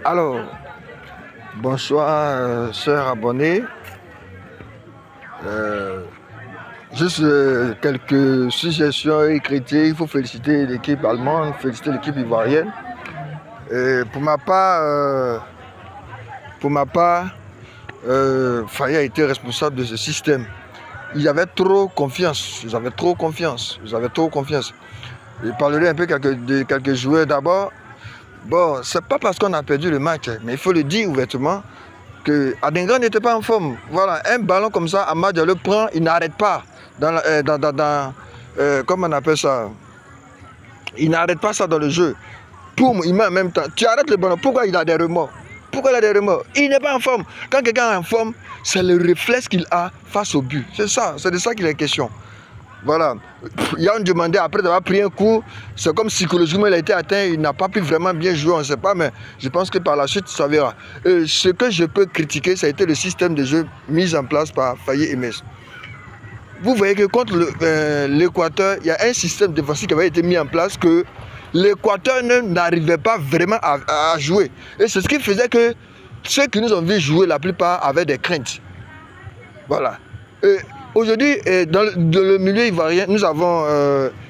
Alors, bonsoir, chers abonnés. Euh, Juste quelques suggestions et critiques. Il faut féliciter l'équipe allemande, féliciter l'équipe ivoirienne. Pour ma part, Faye a été responsable de ce système. Ils avaient trop confiance. Ils avaient trop confiance. Je parlerai un peu de quelques joueurs d'abord. Bon, c'est pas parce qu'on a perdu le match, mais il faut le dire ouvertement que Adingra n'était pas en forme. Voilà, un ballon comme ça, Amad le prend, il n'arrête pas. Comment on appelle ça? Il n'arrête pas ça dans le jeu. Il met en même temps. Tu arrêtes le ballon. Pourquoi il a des remords? Il n'est pas en forme. Quand quelqu'un est en forme, c'est le réflexe qu'il a face au but. C'est de ça qu'il est question. Voilà. Yann demandait après d'avoir pris un coup, c'est comme psychologiquement il a été atteint, il n'a pas pu vraiment bien jouer, on ne sait pas, mais je pense que par la suite ça verra. Ce que je peux critiquer, ça a été le système de jeu mis en place par Faye et Metz. Vous voyez que contre l'Équateur, il y a un système défensif qui avait été mis en place que l'Équateur n'arrivait pas vraiment à jouer. Et c'est ce qui faisait que ceux qui nous ont vu jouer, la plupart avaient des craintes. Voilà. Aujourd'hui, dans le milieu ivoirien, nous avons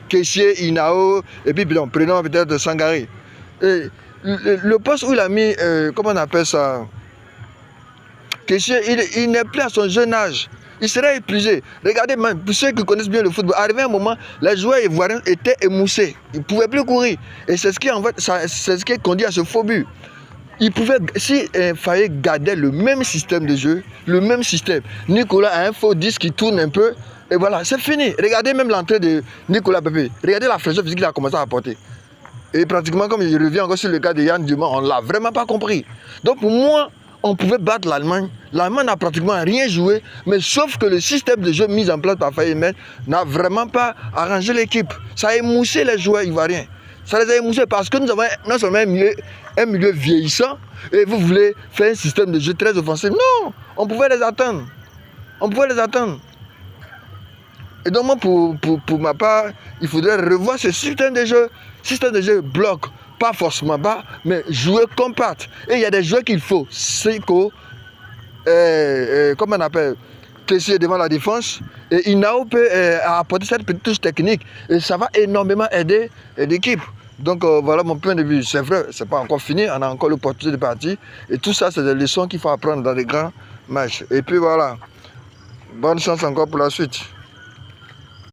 Kessié, Inao, et puis prenons peut-être Sangaré. Et le poste où il a mis, comment on appelle ça, Kessié, il n'est plus à son jeune âge. Il serait épuisé. Regardez, même, pour ceux qui connaissent bien le football, arrivé un moment, les joueurs ivoiriens étaient émoussés. Ils ne pouvaient plus courir. Et c'est ce qui conduit à ce faux but. Si Faye gardait le même système de jeu, Nicolas a un faux disque qui tourne un peu, et voilà, c'est fini. Regardez même l'entrée de Nicolas Pepe. Regardez la fraîcheur physique qu'il a commencé à apporter. Et pratiquement, comme je reviens encore sur le cas de Yann Dumont, on ne l'a vraiment pas compris. Donc pour moi, on pouvait battre l'Allemagne. L'Allemagne n'a pratiquement rien joué, mais sauf que le système de jeu mis en place par Faye n'a vraiment pas arrangé l'équipe. Ça a émoussé les joueurs ivoiriens. Ça les a émoussés parce que nous avons non seulement un milieu vieillissant et vous voulez faire un système de jeu très offensif. Non, on pouvait les attendre. Et donc moi, pour ma part, il faudrait revoir ce système de jeu. Système de jeu bloc, pas forcément bas, mais jouer compact. Et il y a des joueurs qu'il faut. Seiko, comment on appelle, Kessié devant la défense. Et Inao peut apporter cette petite touche technique. Et ça va énormément aider l'équipe. Donc voilà mon point de vue. C'est vrai, c'est pas encore fini. On a encore l'opportunité de partir. Et tout ça, c'est des leçons qu'il faut apprendre dans les grands matchs. Et puis voilà. Bonne chance encore pour la suite.